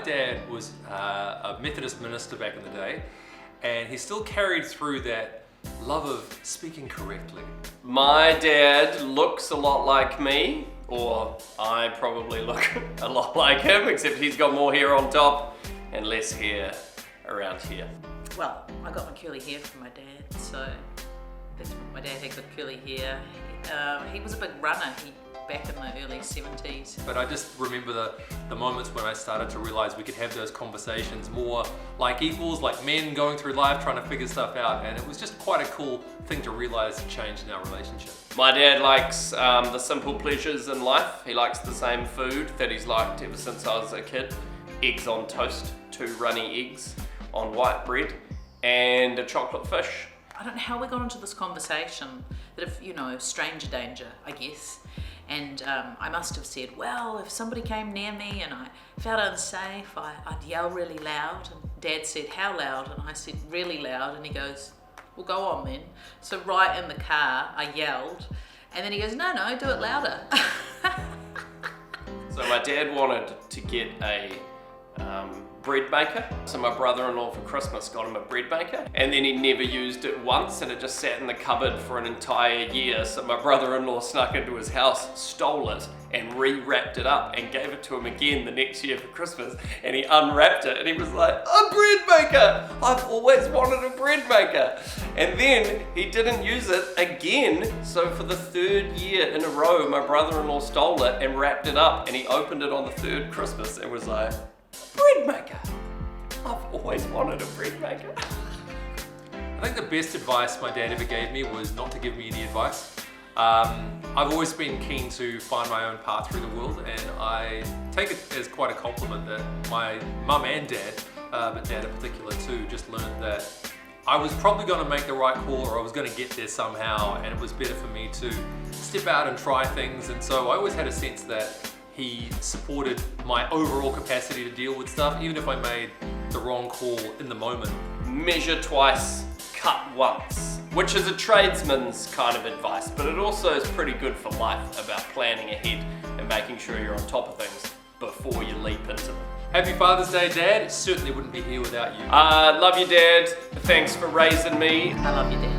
dad was a Methodist minister back in the day, and he still carried through that love of speaking correctly. My dad looks a lot like me, or I probably look a lot like him, except he's got more hair on top and less hair around here. Well, I got my curly hair from my dad, so my dad had good curly hair. He was a big runner back in the early 70s. But I just remember the moments when I started to realize we could have those conversations more like equals, like men going through life trying to figure stuff out, and it was just quite a cool thing to realize the change in our relationship. My dad likes the simple pleasures in life. He likes the same food that he's liked ever since I was a kid. Eggs on toast, 2 runny eggs on white bread, and a chocolate fish. I don't know how we got into this conversation, that if, stranger danger, I guess. And I must have said, well, if somebody came near me and I felt unsafe, I'd yell really loud. And Dad said, how loud? And I said, really loud. And he goes, well, go on then. So right in the car, I yelled. And then he goes, no, do it louder. So my dad wanted to get a bread maker. So my brother-in-law for Christmas got him a bread maker, and then he never used it once, and it just sat in the cupboard for an entire year. So my brother-in-law snuck into his house, stole it, and re-wrapped it up and gave it to him again the next year for Christmas. And he unwrapped it and he was like, a bread maker! I've always wanted a bread maker. And then he didn't use it again. So for the 3rd year in a row, my brother-in-law stole it and wrapped it up, and he opened it on the 3rd Christmas and was like, bread maker! I've always wanted a bread maker. I think the best advice my dad ever gave me was not to give me any advice. I've always been keen to find my own path through the world, and I take it as quite a compliment that my mum and dad, but dad in particular too, just learned that I was probably going to make the right call, or I was going to get there somehow, and it was better for me to step out and try things. And so I always had a sense that he supported my overall capacity to deal with stuff, even if I made the wrong call in the moment. Measure twice, cut once, which is a tradesman's kind of advice, but it also is pretty good for life, about planning ahead and making sure you're on top of things before you leap into them. Happy Father's Day, Dad. It certainly wouldn't be here without you. Love you, Dad. Thanks for raising me. I love you, Dad.